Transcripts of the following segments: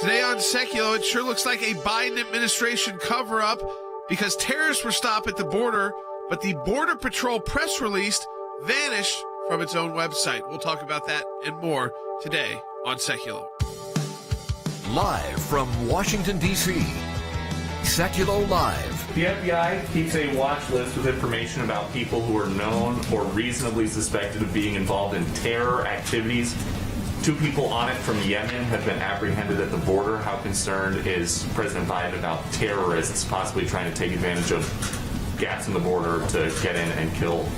Today on Sekulow, it sure looks like a Biden administration cover-up because terrorists were stopped at the border, but the Border Patrol press release vanished from its own website. We'll talk about that and more today on Sekulow. Live from Washington, D.C., Sekulow Live. The FBI keeps a watch list with information about people who are known or reasonably suspected of being involved in terror activities. 2 people on it from Yemen have been apprehended at the border. How concerned is President Biden about terrorists possibly trying to take advantage of gaps in the border to get in and kill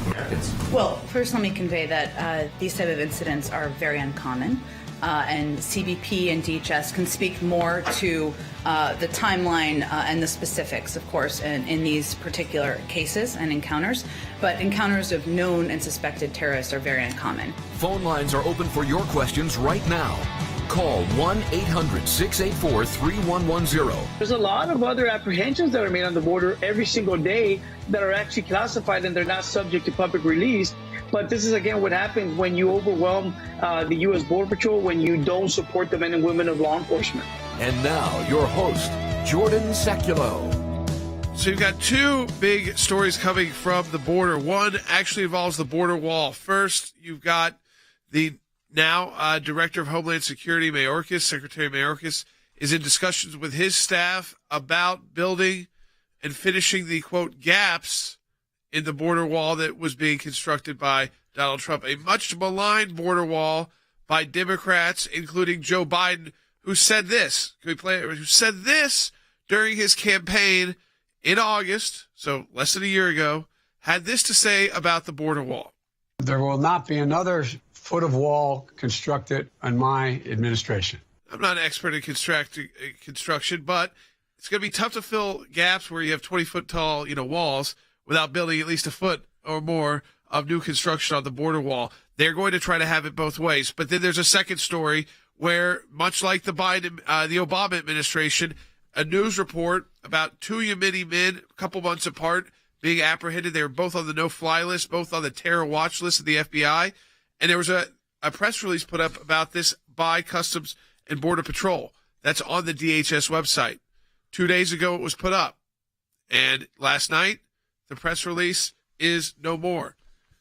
Americans? Well, first let me convey that these type of incidents are very uncommon. And CBP and DHS can speak more to the timeline and the specifics, of course, in these particular cases and encounters. But encounters of known and suspected terrorists are very uncommon. Phone lines are open for your questions right now. Call 1-800-684-3110. There's a lot of other apprehensions that are made on the border every single day that are actually classified and they're not subject to public release. But this is, again, what happens when you overwhelm the U.S. Border Patrol, when you don't support the men and women of law enforcement. And now, your host, Jordan Sekulow. So you've got 2 big stories coming from the border. One actually involves the border wall. First, you've got the now Director of Homeland Security, Mayorkas, Secretary Mayorkas, is in discussions with his staff about building and finishing the, quote, gaps in the border wall that was being constructed by Donald Trump, a much maligned border wall by Democrats, including Joe Biden, who said this. Can we play it? Who said this during his campaign in August, so less than a year ago, had this to say about the border wall. There will not be another foot of wall constructed in my administration. I'm not an expert in construction, but it's going to be tough to fill gaps where you have 20-foot tall, walls without building at least a foot or more of new construction on the border wall. They're going to try to have it both ways. But then there's a second story where, much like the Obama administration, a news report about 2 Yemeni men, a couple months apart, being apprehended. They were both on the no-fly list, both on the terror watch list of the FBI. And there was a press release put up about this by Customs and Border Patrol. That's on the DHS website. 2 days ago, it was put up. And last night, the press release is no more.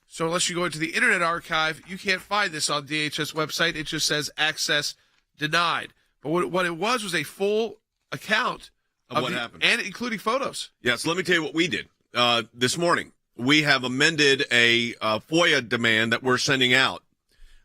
So unless you go into the Internet Archive, you can't find this on DHS website. It just says access denied. But what it was a full account of what happened, and including photos. Yes, let me tell you what we did this morning. We have amended a FOIA demand that we're sending out.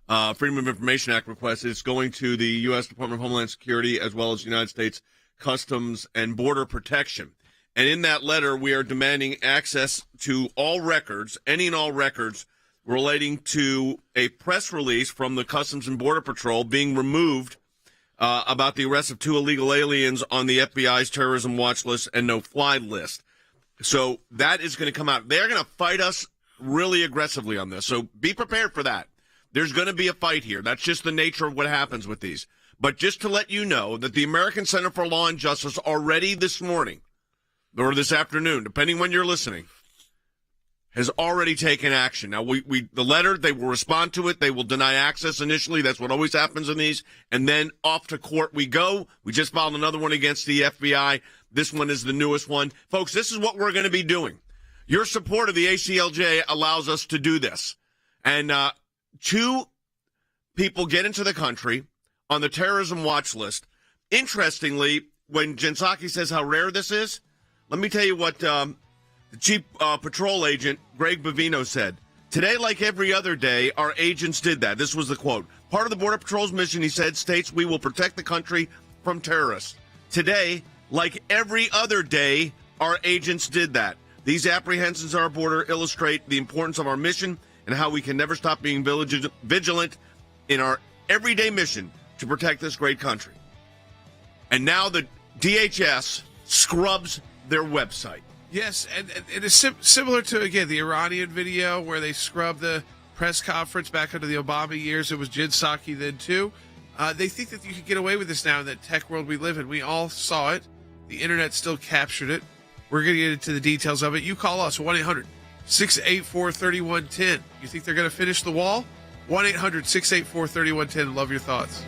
Freedom of Information Act request is going to the U.S. Department of Homeland Security as well as the United States Customs and Border Protection. And in that letter, we are demanding access to all records, any and all records relating to a press release from the Customs and Border Patrol being removed about the arrest of 2 illegal aliens on the FBI's terrorism watch list and no-fly list. So that is going to come out. They're going to fight us really aggressively on this. So be prepared for that. There's going to be a fight here. That's just the nature of what happens with these. But just to let you know that the American Center for Law and Justice already this morning, or this afternoon, depending when you're listening, has already taken action. Now, the letter, they will respond to it. They will deny access initially. That's what always happens in these. And then off to court we go. We just filed another one against the FBI. This one is the newest one. Folks, this is what we're going to be doing. Your support of the ACLJ allows us to do this. And 2 people get into the country on the terrorism watch list. Interestingly, when Jen Psaki says how rare this is, let me tell you what the Chief Patrol Agent, Greg Bavino, said. Today, like every other day, our agents did that. This was the quote. Part of the Border Patrol's mission, he said, states we will protect the country from terrorists. Today, like every other day, our agents did that. These apprehensions on our border illustrate the importance of our mission and how we can never stop being vigilant in our everyday mission to protect this great country. And now the DHS scrubs their website. Yes, and it's similar to, again, the Iranian video where they scrubbed the press conference back under the Obama years. It was Jen Psaki then, too. They think that you can get away with this now in that tech world we live in. We all saw it. The Internet still captured it. We're going to get into the details of it. You call us, 1-800-684-3110. You think they're going to finish the wall? 1-800-684-3110. Love your thoughts.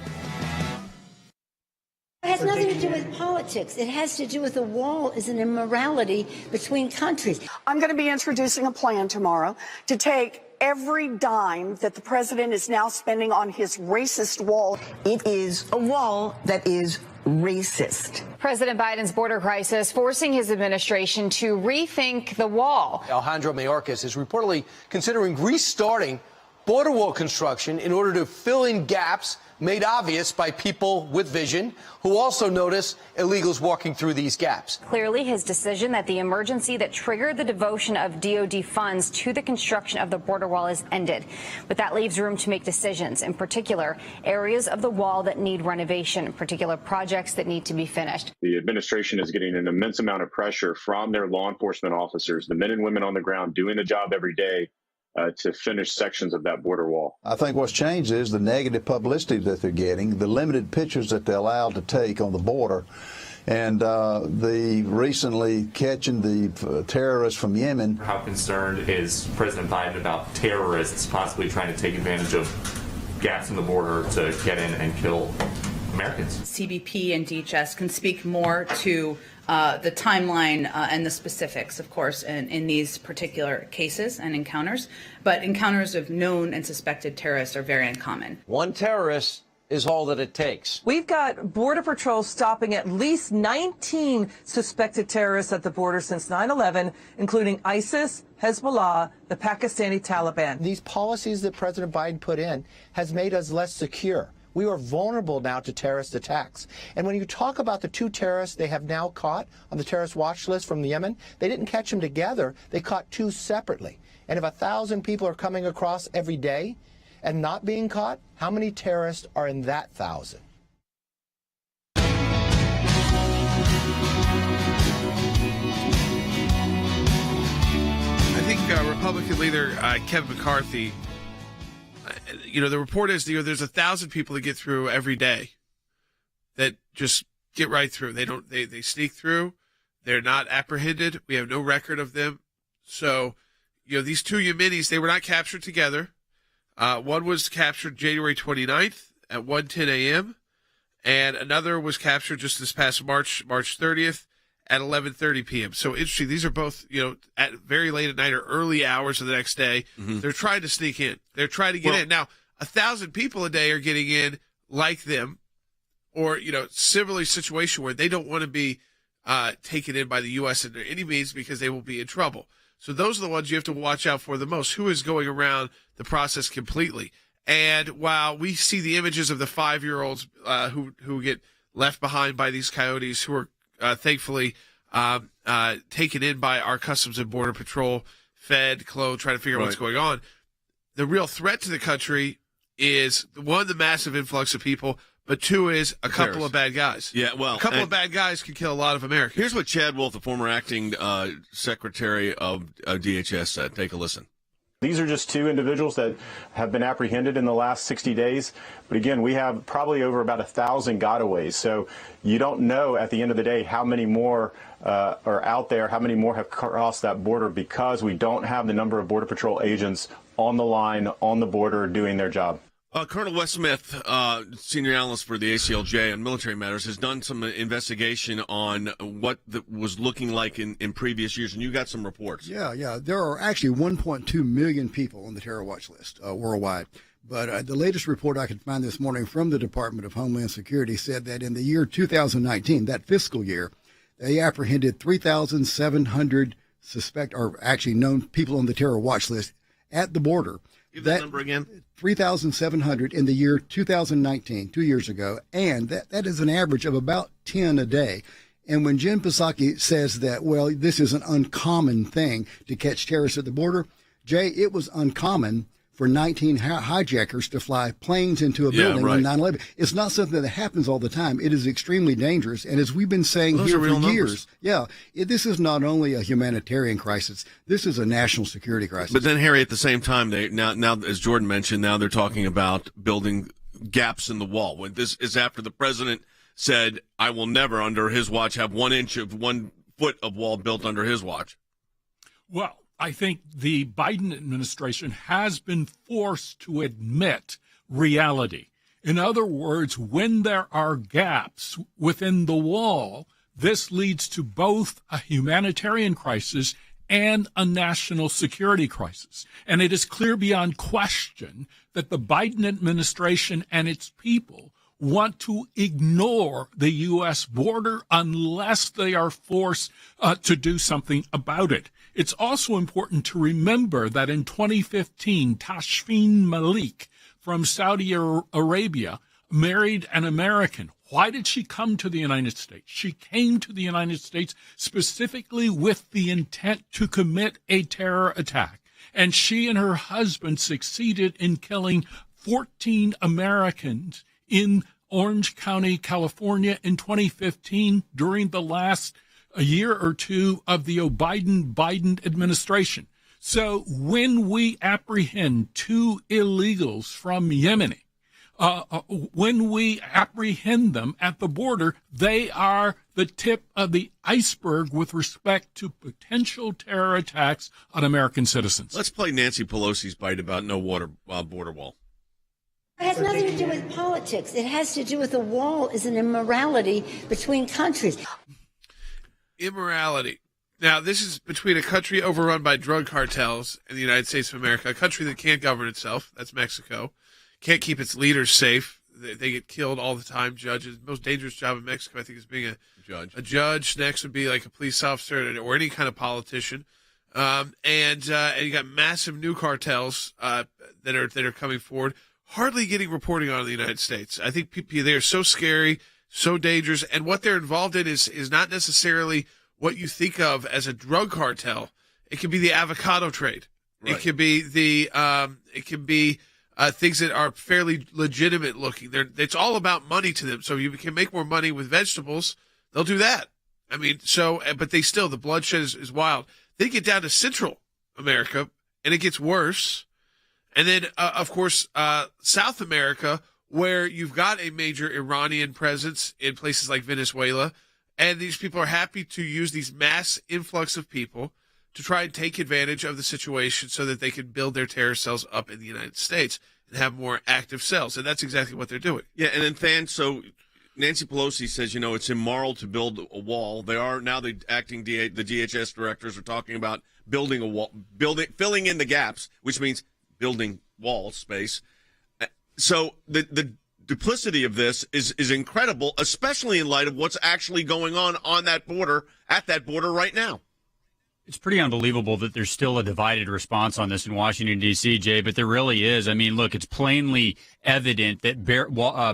has nothing to do with politics. It has to do with the wall is an immorality between countries. I'm going to be introducing a plan tomorrow to take every dime that the president is now spending on his racist wall. It is a wall that is racist. President Biden's border crisis forcing his administration to rethink the wall. Alejandro Mayorkas is reportedly considering restarting border wall construction in order to fill in gaps made obvious by people with vision who also notice illegals walking through these gaps. Clearly, his decision that the emergency that triggered the devotion of DOD funds to the construction of the border wall is ended. But that leaves room to make decisions, in particular, areas of the wall that need renovation, particular projects that need to be finished. The administration is getting an immense amount of pressure from their law enforcement officers, the men and women on the ground doing the job every day, to finish sections of that border wall. I think what's changed is the negative publicity that they're getting, the limited pictures that they're allowed to take on the border, and the recently catching the terrorists from Yemen. How concerned is President Biden about terrorists possibly trying to take advantage of gaps in the border to get in and kill Americans? CBP and DHS can speak more to the timeline and the specifics, of course, in these particular cases and encounters. But encounters of known and suspected terrorists are very uncommon. One terrorist is all that it takes. We've got Border Patrol stopping at least 19 suspected terrorists at the border since 9/11, including ISIS, Hezbollah, the Pakistani Taliban. These policies that President Biden put in has made us less secure. We are vulnerable now to terrorist attacks. And when you talk about the two terrorists they have now caught on the terrorist watch list from Yemen, they didn't catch them together. They caught two separately. And if 1,000 people are coming across every day and not being caught, how many terrorists are in that 1,000? I think Republican leader Kevin McCarthy, the report is there's 1,000 people that get through every day that just get right through. They sneak through. They're not apprehended. We have no record of them. So, these two Yemenis, they were not captured together. One was captured January 29th at 1:10 a.m. and another was captured just this past March 30th at 11:30 p.m. So interesting. These are both, at very late at night or early hours of the next day. Mm-hmm. They're trying to sneak in. They're trying to get in. Now, 1,000 people a day are getting in like them, or, similarly situation where they don't want to be taken in by the U.S. in any means because they will be in trouble. So those are the ones you have to watch out for the most. Who is going around the process completely? And while we see the images of the 5-year-olds who get left behind by these coyotes, who are thankfully taken in by our Customs and Border Patrol, fed, clothed, trying to figure out what's going on, the real threat to the country is, one, the massive influx of people, but two is a couple of bad guys. Yeah, well, a couple of bad guys can kill a lot of Americans. Here's what Chad Wolf, the former acting secretary of DHS, said. Take a listen. These are just two individuals that have been apprehended in the last 60 days. But again, we have probably over about 1,000 gotaways. So you don't know at the end of the day how many more are out there, how many more have crossed that border, because we don't have the number of Border Patrol agents on the line, on the border, doing their job. Colonel Wes Smith, senior analyst for the ACLJ on military matters, has done some investigation on what was looking like in previous years, and you got some reports. Yeah. There are actually 1.2 million people on the terror watch list worldwide. But the latest report I could find this morning from the Department of Homeland Security said that in the year 2019, that fiscal year, they apprehended 3,700 known people on the terror watch list at the border. Give that number again. 3,700 in the year 2019, 2 years ago, and that is an average of about 10 a day. And when Jen Psaki says that, well, this is an uncommon thing to catch terrorists at the border, Jay, it was uncommon for 19 hijackers to fly planes into a building on 9/11. It's not something that happens all the time. It is extremely dangerous. And as we've been saying here for years, this is not only a humanitarian crisis. This is a national security crisis. But then, Harry, at the same time, now as Jordan mentioned, now they're talking about building gaps in the wall. When this is after the president said, I will never, under his watch, have 1 foot of wall built under his watch. Well, I think the Biden administration has been forced to admit reality. In other words, when there are gaps within the wall, this leads to both a humanitarian crisis and a national security crisis. And it is clear beyond question that the Biden administration and its people want to ignore the U.S. border unless they are forced to do something about it. It's also important to remember that in 2015, Tashfeen Malik from Saudi Arabia married an American. Why did she come to the United States? She came to the United States specifically with the intent to commit a terror attack. And she and her husband succeeded in killing 14 Americans in Orange County, California in 2015 during the last year or two of the Biden administration. So when we apprehend 2 illegals from Yemen, when we apprehend them at the border, they are the tip of the iceberg with respect to potential terror attacks on American citizens. Let's play Nancy Pelosi's bite about no border wall. It has nothing to do with politics. It has to do with the wall is an immorality between countries. Immorality. Now, this is between a country overrun by drug cartels and the United States of America, a country that can't govern itself. That's Mexico. Can't keep its leaders safe. They get killed all the time. Judges. The most dangerous job in Mexico, I think, is being a judge. Next would be like a police officer or any kind of politician. And you got massive new cartels that are coming forward, hardly getting reporting on in the United States. I think they are so scary, so dangerous, and what they're involved in is not necessarily what you think of as a drug cartel. It can be the avocado trade. Right. It can be things that are fairly legitimate looking. It's all about money to them. So you can make more money with vegetables, they'll do that. I mean, but the bloodshed is wild. They get down to Central America, and it gets worse. And then, of course, South America, where you've got a major Iranian presence in places like Venezuela, and these people are happy to use these mass influx of people to try and take advantage of the situation so that they can build their terror cells up in the United States and have more active cells. And that's exactly what they're doing. Yeah, and then, so Nancy Pelosi says, it's immoral to build a wall. They are now the DHS directors are talking about building a wall, filling in the gaps, which means building wall space. So the duplicity of this is incredible, especially in light of what's actually going on that border, at that border right now. It's pretty unbelievable that there's still a divided response on this in Washington, D.C., Jay, but there really is. I mean, look, it's plainly evident that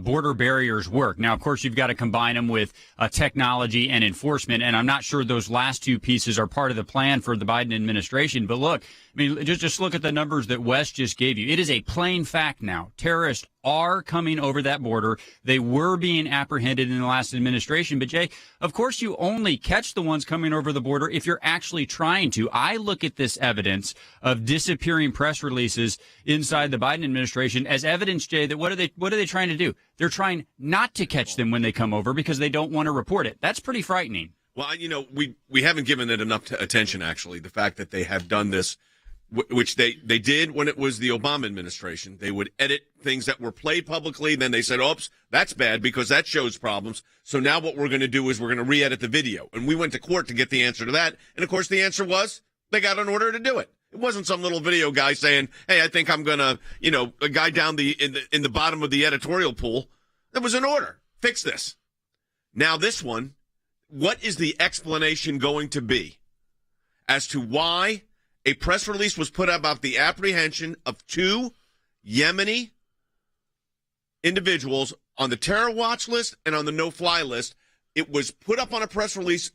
border barriers work. Now, of course, you've got to combine them with technology and enforcement, and I'm not sure those last two pieces are part of the plan for the Biden administration. But look, I mean, just look at the numbers that Wes just gave you. It is a plain fact now. Terrorists are coming over that border. They were being apprehended in the last administration. But, Jay, of course, you only catch the ones coming over the border if you're actually trying to. I look at this evidence of disappearing press releases inside the Biden administration as evidence, Jay, that what are they trying to do? They're trying not to catch them when they come over because they don't want to report it. That's pretty frightening. Well, we haven't given it enough attention, actually, the fact that they have done this, which they did when it was the Obama administration. They would edit things that were played publicly. Then they said, oops, that's bad because that shows problems. So now what we're going to do is we're going to re-edit the video. And we went to court to get the answer to that. And, of course, the answer was they got an order to do it. It wasn't some little video guy saying, hey, I think I'm going to, a guy down in the bottom of the editorial pool. There was an order. Fix this. Now this one, what is the explanation going to be as to why a press release was put out about the apprehension of 2 Yemeni individuals on the terror watch list and on the no-fly list? It was put up on a press release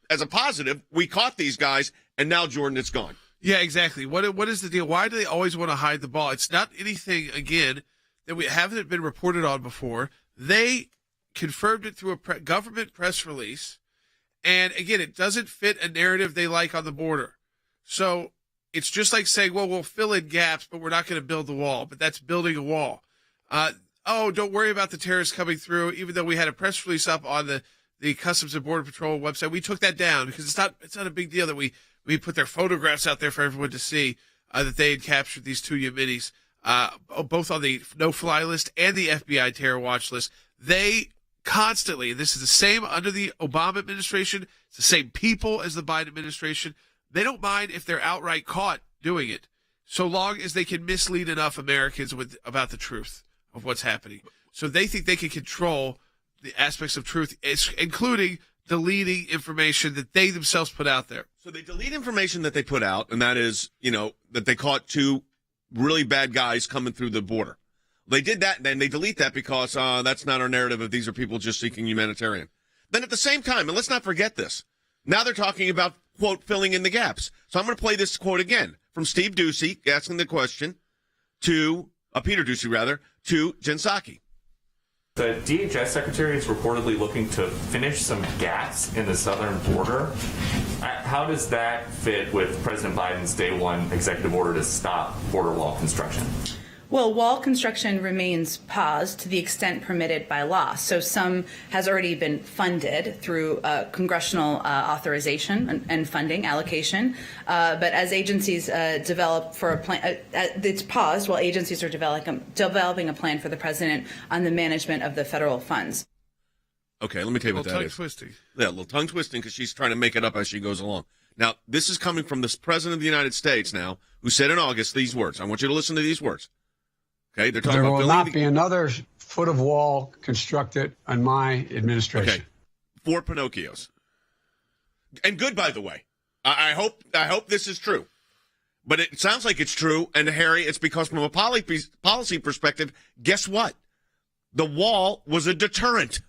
as a positive. We caught these guys, and now, Jordan, it's gone. Yeah, exactly. What is the deal? Why do they always want to hide the ball? It's not anything, again, that we haven't been reported on before. They confirmed it through a government press release. And, again, it doesn't fit a narrative they like on the border. So it's just like saying, well, we'll fill in gaps, but we're not going to build the wall. But that's building a wall. Don't worry about the terrorists coming through. Even though we had a press release up on the Customs and Border Patrol website, we took that down because it's not a big deal that we put their photographs out there for everyone to see that they had captured these 2 Yemenis. both on the no-fly list and the FBI terror watch list. They constantly, this is the same under the Obama administration, it's the same people as the Biden administration. They don't mind if they're outright caught doing it, so long as they can mislead enough Americans about the truth of what's happening. So they think they can control the aspects of truth, including deleting information that they themselves put out there. So they delete information that they put out, and that is, that they caught 2 really bad guys coming through the border. They did that, and then they delete that because that's not our narrative if these are people just seeking humanitarian. Then at the same time, and let's not forget this, now they're talking about, quote, filling in the gaps. So I'm going to play this quote again from Steve Doocy asking the question to, Peter Doocy rather, to Jen Psaki. The DHS secretary is reportedly looking to finish some gaps in the southern border. How does that fit with President Biden's day one executive order to stop border wall construction? Well, wall construction remains paused to the extent permitted by law. So some has already been funded through congressional authorization and funding allocation. But as agencies develop for a plan, it's paused while agencies are developing a plan for the president on the management of the federal funds. Okay, let me tell you what that is. Twisting. Yeah, a little tongue twisting because she's trying to make it up as she goes along. Now, this is coming from the president of the United States now, who said in August these words. I want you to listen to these words. Okay, they're talking about there will not be another foot of wall constructed on my administration. Okay, 4 Pinocchios, and good, by the way. I hope this is true, but it sounds like it's true. And Harry, it's because from a policy perspective, guess what? The wall was a deterrent.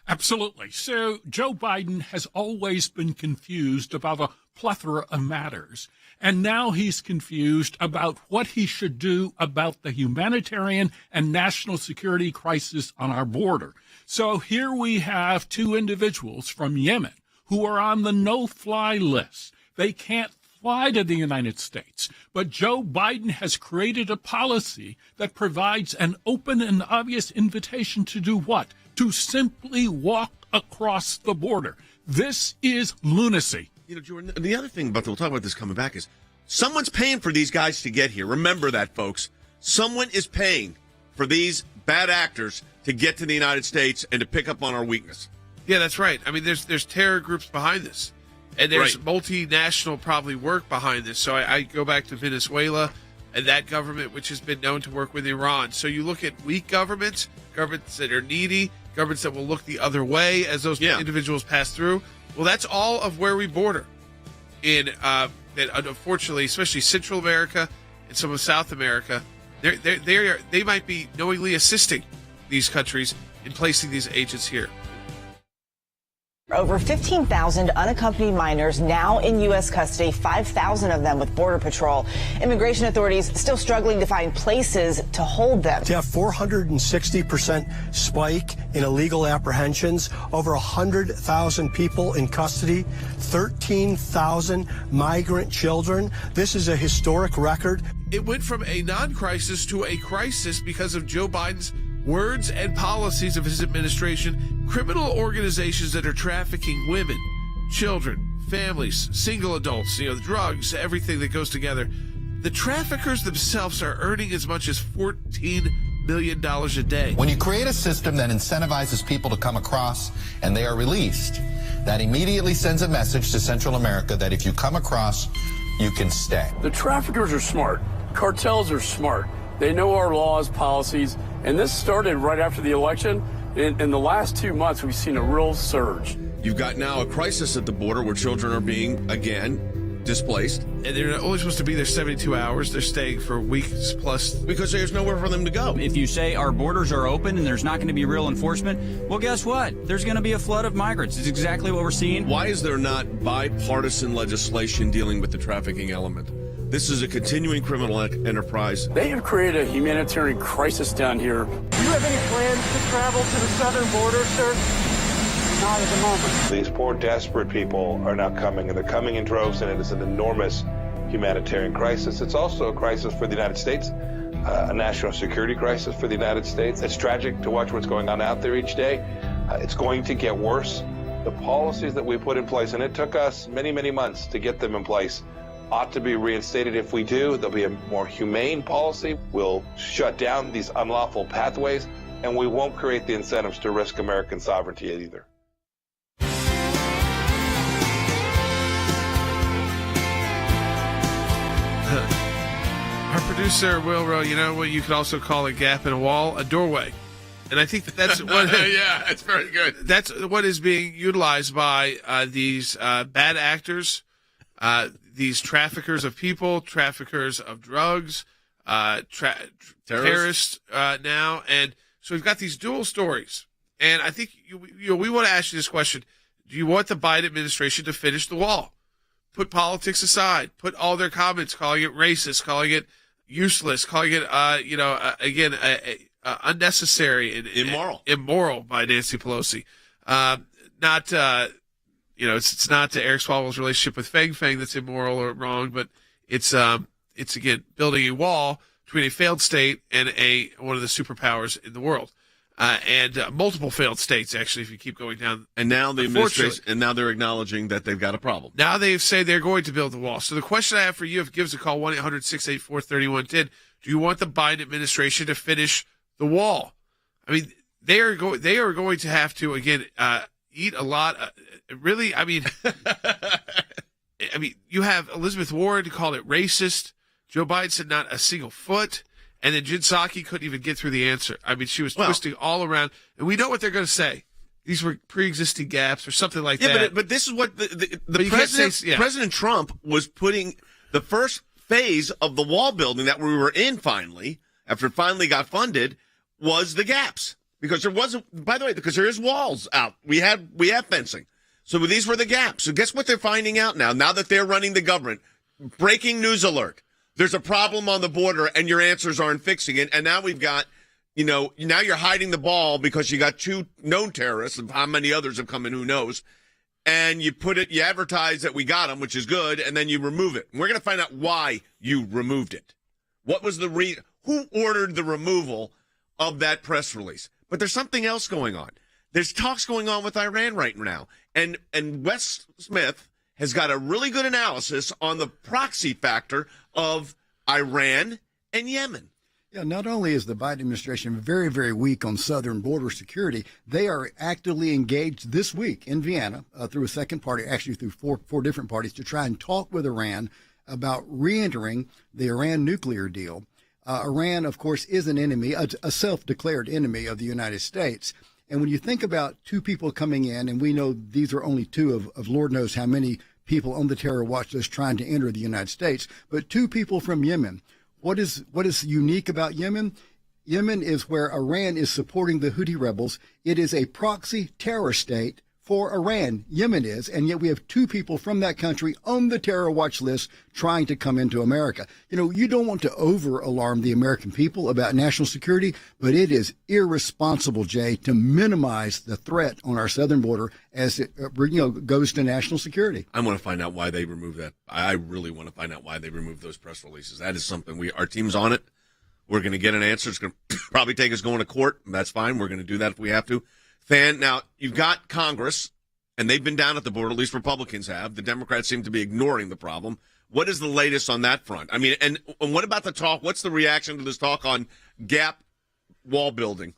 Absolutely. So Joe Biden has always been confused about a plethora of matters. And now he's confused about what he should do about the humanitarian and national security crisis on our border. So here we have 2 individuals from Yemen who are on the no-fly list. They can't fly to the United States. But Joe Biden has created a policy that provides an open and obvious invitation to do what? To simply walk across the border. This is lunacy. Jordan, the other thing we'll talk about this coming back is someone's paying for these guys to get here. Remember that, folks. Someone is paying for these bad actors to get to the United States and to pick up on our weakness. Yeah, that's right. I mean, there's terror groups behind this, and there's multinational probably work behind this. So I go back to Venezuela and that government, which has been known to work with Iran. So you look at weak governments that are needy, governments that will look the other way as those individuals pass through. Well, that's all of where we border in, unfortunately, especially Central America and some of South America. They might be knowingly assisting these countries in placing these agents here. Over 15,000 unaccompanied minors now in U.S. custody, 5,000 of them with Border Patrol. Immigration authorities still struggling to find places to hold them. To have 460% spike in illegal apprehensions, over 100,000 people in custody, 13,000 migrant children. This is a historic record. It went from a non-crisis to a crisis because of Joe Biden's words and policies of his administration. Criminal organizations that are trafficking women, children, families, single adults, drugs, everything that goes together. The traffickers themselves are earning as much as $14 million a day. When you create a system that incentivizes people to come across and they are released, that immediately sends a message to Central America that if you come across, you can stay. The traffickers are smart. Cartels are smart. They know our laws, policies, and this started right after the election. In the last 2 months, we've seen a real surge. You've got now a crisis at the border where children are being, again, displaced. And they're only supposed to be there 72 hours. They're staying for weeks plus. Because there's nowhere for them to go. If you say our borders are open and there's not going to be real enforcement, well, guess what? There's going to be a flood of migrants. It's exactly what we're seeing. Why is there not bipartisan legislation dealing with the trafficking element? This is a continuing criminal enterprise. They have created a humanitarian crisis down here. Do you have any plans to travel to the southern border, sir? Not at the moment. These poor, desperate people are now coming, and they're coming in droves, and it is an enormous humanitarian crisis. It's also a crisis for the United States, a national security crisis for the United States. It's tragic to watch what's going on out there each day. It's going to get worse. The policies that we put in place, and it took us many, many months to get them in place, ought to be reinstated. If we do, there'll be a more humane policy. We'll shut down these unlawful pathways, and we won't create the incentives to risk American sovereignty either. Our producer, Will Rowe, you know what you could also call a gap in a wall? A doorway. And I think that's what... yeah, that's very good. That's what is being utilized by these bad actors, these traffickers of people, traffickers of drugs, terrorists now. And so we've got these dual stories. And I think we want to ask you this question. Do you want the Biden administration to finish the wall? Put politics aside. Put all their comments, calling it racist, calling it useless, calling it, unnecessary and immoral by Nancy Pelosi. It's not Eric Swalwell's relationship with Fang Fang that's immoral or wrong, but it's again building a wall between a failed state and one of the superpowers in the world. And multiple failed states, actually, if you keep going down. And now the administration, and now they're acknowledging that they've got a problem. Now they've said they're going to build the wall. So the question I have for you, if give us a call, 1-800-684-3110, do you want the Biden administration to finish the wall? I mean, they are going to have to, again, eat a lot. Really, I mean, you have Elizabeth Warren called it racist. Joe Biden said not a single foot. And then Jen Psaki couldn't even get through the answer. I mean, she was twisting all around. And we know what they're going to say. These were pre-existing gaps or something like that. Yeah, but this is what the president, President Trump was putting the first phase of the wall building that we were in finally, after it finally got funded, was the gaps. Because there wasn't, by the way, because there is walls out. We have fencing. So these were the gaps. So guess what they're finding out now that they're running the government? Breaking news alert. There's a problem on the border, and your answers aren't fixing it. And now we've got, now you're hiding the ball because you got 2 known terrorists, and how many others have come in, who knows. And you advertise that we got them, which is good, and then you remove it. And we're going to find out why you removed it. What was the who ordered the removal of that press release? But there's something else going on. There's talks going on with Iran right now. And Wes Smith has got a really good analysis on the proxy factor of Iran and Yemen. Yeah, not only is the Biden administration very, very weak on southern border security, they are actively engaged this week in Vienna through a second party, actually through four different parties, to try and talk with Iran about reentering the Iran nuclear deal. Iran, of course, is an enemy, a self-declared enemy of the United States. And when you think about 2 people coming in, and we know these are only 2 of Lord knows how many people on the terror watch list trying to enter the United States, but 2 people from Yemen. What is unique about Yemen? Yemen is where Iran is supporting the Houthi rebels. It is a proxy terror state for Iran. Yemen is, and yet we have 2 people from that country on the terror watch list trying to come into America. You don't want to over-alarm the American people about national security, but it is irresponsible, Jay, to minimize the threat on our southern border as it goes to national security. I want to find out why they removed that. I really want to find out why they removed those press releases. That is something our team's on it. We're going to get an answer. It's going to probably take us going to court. That's fine. We're going to do that if we have to. Now, you've got Congress, and they've been down at the border, at least Republicans have. The Democrats seem to be ignoring the problem. What is the latest on that front? I mean, and what about the talk? What's the reaction to this talk on gap wall building?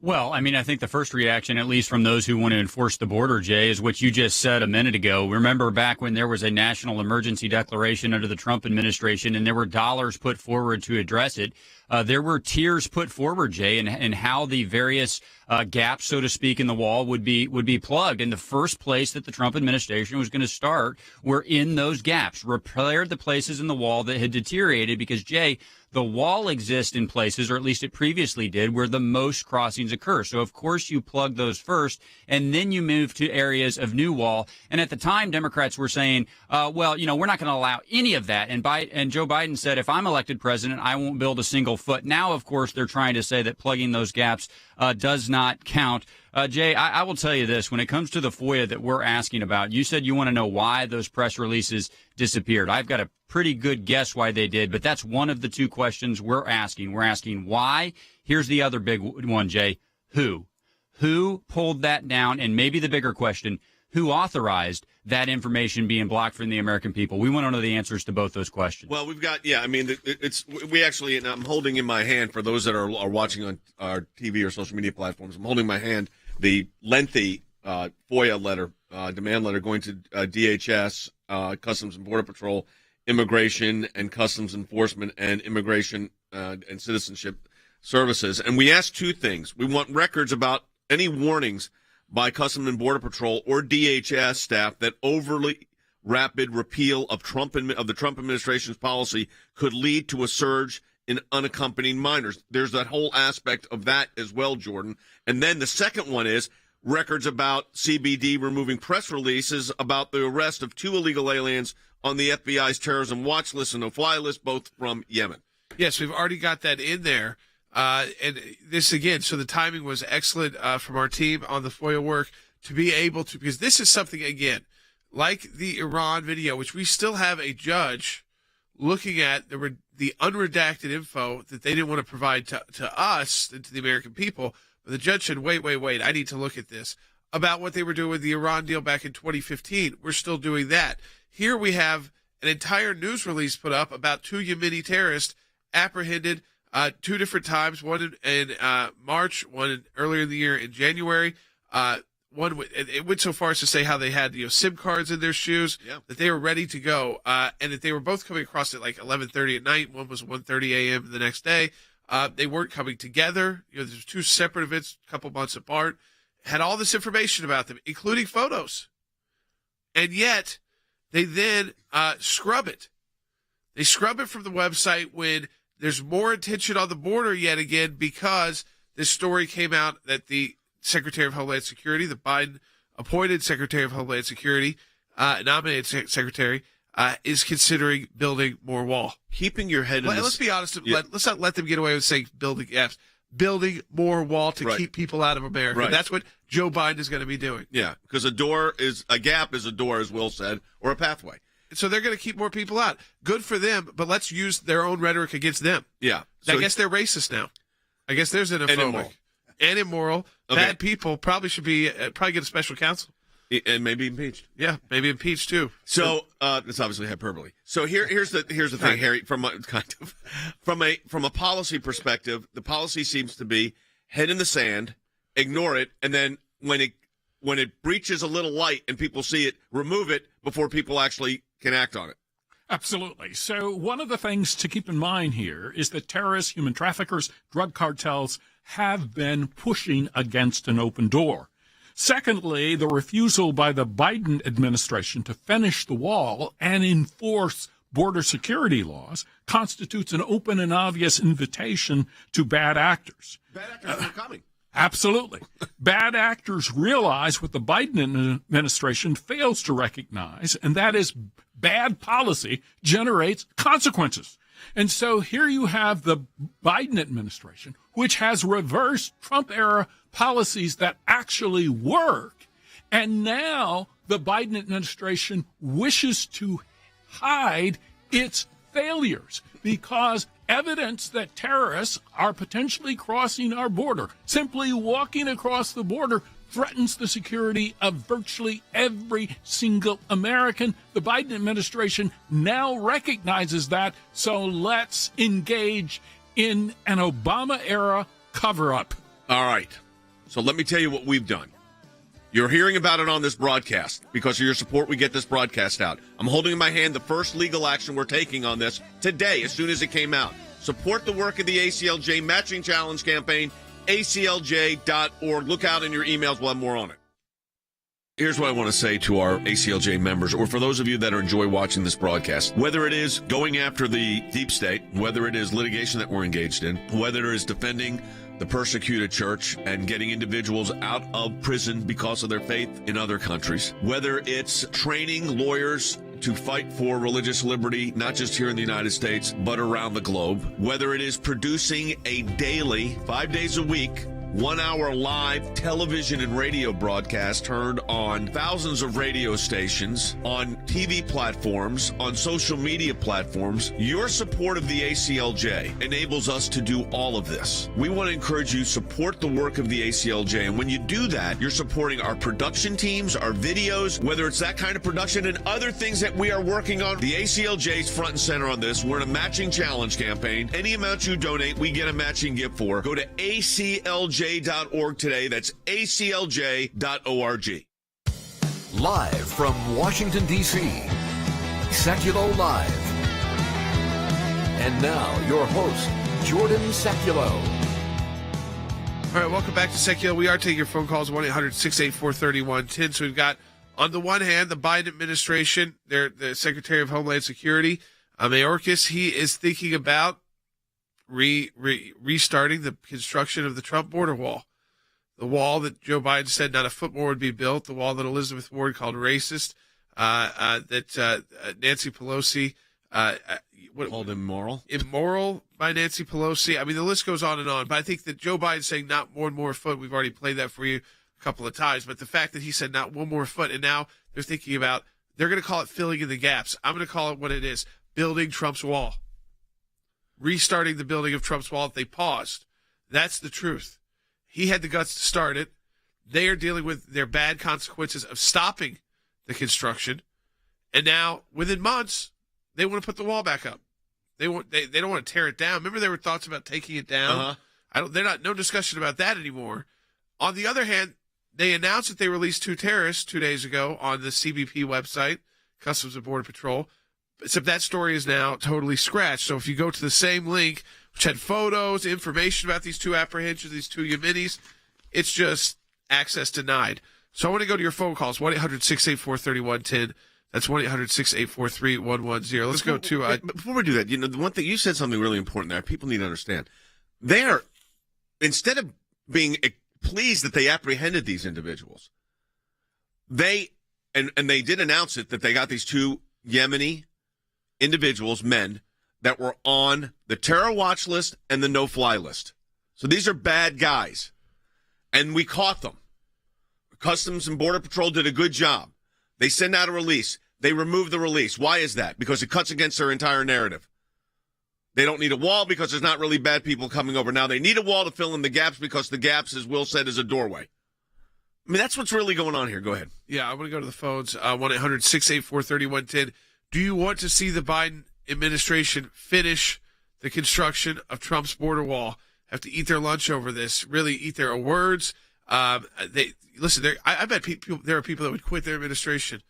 Well, I mean, I think the first reaction, at least from those who want to enforce the border, Jay, is what you just said a minute ago. Remember back when there was a national emergency declaration under the Trump administration and there were dollars put forward to address it. There were tiers put forward, Jay, and how the various gaps, so to speak, in the wall would be plugged. And the first place that the Trump administration was going to start were in those gaps, repair the places in the wall that had deteriorated because, Jay, the wall exists in places, or at least it previously did, where the most crossings occur. So, of course, you plug those first, and then you move to areas of new wall. And at the time, Democrats were saying, we're not going to allow any of that. And Joe Biden said, if I'm elected president, I won't build a single foot. Now, of course, they're trying to say that plugging those gaps does not count. Jay, I will tell you this. When it comes to the FOIA that we're asking about, you said you want to know why those press releases disappeared. I've got a pretty good guess why they did, but that's one of the 2 questions we're asking. We're asking why. Here's the other big one, Jay. Who? Who pulled that down? And maybe the bigger question, who authorized that information being blocked from the American people? We want to know the answers to both those questions. Well, we've got, we actually, and I'm holding in my hand, for those that are watching on our TV or social media platforms, I'm holding in my hand the lengthy FOIA letter, demand letter going to DHS, Customs and Border Patrol, Immigration and Customs Enforcement, and Immigration and Citizenship Services. And we asked two things. We want records about any warnings by Customs and Border Patrol or DHS staff that overly rapid repeal of the Trump administration's policy could lead to a surge in unaccompanied minors. There's that whole aspect of that as well, Jordan. And then the second one is records about CBD removing press releases about the arrest of 2 illegal aliens on the FBI's terrorism watch list and no-fly list, both from Yemen. Yes, we've already got that in there. And this, again, so the timing was excellent from our team on the FOIA work to be able to, because this is something, again, like the Iran video, which we still have a judge looking at the unredacted info that they didn't want to provide to us and to the American people. But the judge said, wait, I need to look at this. About what they were doing with the Iran deal back in 2015. We're still doing that. Here we have an entire news release put up about 2 Yemeni terrorists apprehended 2 different times, one in March, one earlier in the year in January. It went so far as to say how they had SIM cards in their shoes, that they were ready to go, and that they were both coming across at like 11:30 at night. One was 1:30 a.m. the next day. They weren't coming together. There's 2 separate events, a couple months apart. Had all this information about them, including photos, and yet they then scrub it. They scrub it from the website when there's more attention on the border yet again, because this story came out that the Secretary of Homeland Security, the Biden-appointed Secretary of Homeland Security, nominated Secretary, is considering building more wall. Keeping your head in Let's be honest. Let's not let them get away with saying building gaps. Building more wall to keep people out of America. Right. That's what Joe Biden is going to be doing. Yeah, because a gap is a door, as Will said, or a pathway. So they're going to keep more people out. Good for them, but let's use their own rhetoric against them. Yeah. I guess they're racist now. I guess there's xenophobic. And immoral. Okay. Bad people probably should be probably get a special counsel. And maybe impeached. Yeah, maybe impeached too. So it's obviously hyperbole. So here's the thing, Harry. From a policy perspective, the policy seems to be head in the sand, ignore it, and then when it breaches a little light and people see it, remove it before people actually can act on it. Absolutely. So one of the things to keep in mind here is that terrorists, human traffickers, drug cartels have been pushing against an open door. Secondly, the refusal by the Biden administration to finish the wall and enforce border security laws constitutes an open and obvious invitation to bad actors. Bad actors are coming. Absolutely. Bad actors realize what the Biden administration fails to recognize, and that is bad policy generates consequences. And so here you have the Biden administration, which has reversed Trump-era policies that actually work. And now the Biden administration wishes to hide its failures because evidence that terrorists are potentially crossing our border, simply walking across the border, threatens the security of virtually every single American. The Biden administration now recognizes that, so let's engage in an Obama-era cover-up. All right. So let me tell you what we've done. You're hearing about it on this broadcast. Because of your support, we get this broadcast out. I'm holding in my hand the first legal action we're taking on this today, as soon as it came out. Support the work of the ACLJ Matching Challenge Campaign, aclj.org. Look out in your emails. We'll have more on it. Here's what I want to say to our ACLJ members, or for those of you that enjoy watching this broadcast. Whether it is going after the deep state, whether it is litigation that we're engaged in, whether it is defending the persecuted church and getting individuals out of prison because of their faith in other countries, whether it's training lawyers to fight for religious liberty, not just here in the United States, but around the globe, whether it is producing a daily, 5 days a week, 1-hour live television and radio broadcast heard on thousands of radio stations, on TV platforms, on social media platforms. Your support of the ACLJ enables us to do all of this. We want to encourage you to support the work of the ACLJ, and when you do that, you're supporting our production teams, our videos, whether it's that kind of production and other things that we are working on. The ACLJ is front and center on this. We're in a matching challenge campaign. Any amount you donate, we get a matching gift for. Go to ACLJ.org today. That's ACLJ.org. Live from Washington, D.C., Sekulow Live. And now, your host, Jordan Sekulow. All right, welcome back to Sekulow. We are taking your phone calls, 1-800-684-3110. So we've got, on the one hand, the Biden administration, the Secretary of Homeland Security, Mayorkas, he is thinking about restarting the construction of the Trump border wall. The wall that Joe Biden said not a foot more would be built, the wall that Elizabeth Warren called racist, that Nancy Pelosi called immoral. Immoral by Nancy Pelosi. I mean, the list goes on and on. But I think that Joe Biden saying not one more foot, we've already played that for you a couple of times. But the fact that he said not one more foot, and now they're thinking about, they're going to call it filling in the gaps. I'm going to call it what it is, building Trump's wall. Restarting the building of Trump's wall that they paused. That's the truth. He had the guts to start it. They are dealing with their bad consequences of stopping the construction. And now, within months, they want to put the wall back up. They don't want to tear it down. Remember there were thoughts about taking it down? No discussion about that anymore. On the other hand, they announced that they released 2 terrorists 2 days ago on the CBP website, Customs and Border Patrol. Except that story is now totally scratched. So if you go to the same link, which had photos, information about these 2 apprehensions, these 2 Yemenis, it's just access denied. So I want to go to your phone calls, 1-800-684-3110. That's 1-800-684-3110. Let's go to... Before we do that, the one thing, you said something really important there. People need to understand. They are, instead of being pleased that they apprehended these individuals, they did announce it, that they got these 2 Yemeni individuals, men, that were on the terror watch list and the no-fly list. So these are bad guys. And we caught them. Customs and Border Patrol did a good job. They send out a release. They remove the release. Why is that? Because it cuts against their entire narrative. They don't need a wall because there's not really bad people coming over. Now they need a wall to fill in the gaps because the gaps, as Will said, is a doorway. I mean, that's what's really going on here. Go ahead. Yeah, I want to go to the phones. 1-800-684-3110. Do you want to see the Biden administration finish the construction of Trump's border wall? Have to eat their lunch over this, really eat their words. I bet there are people that would quit their administration.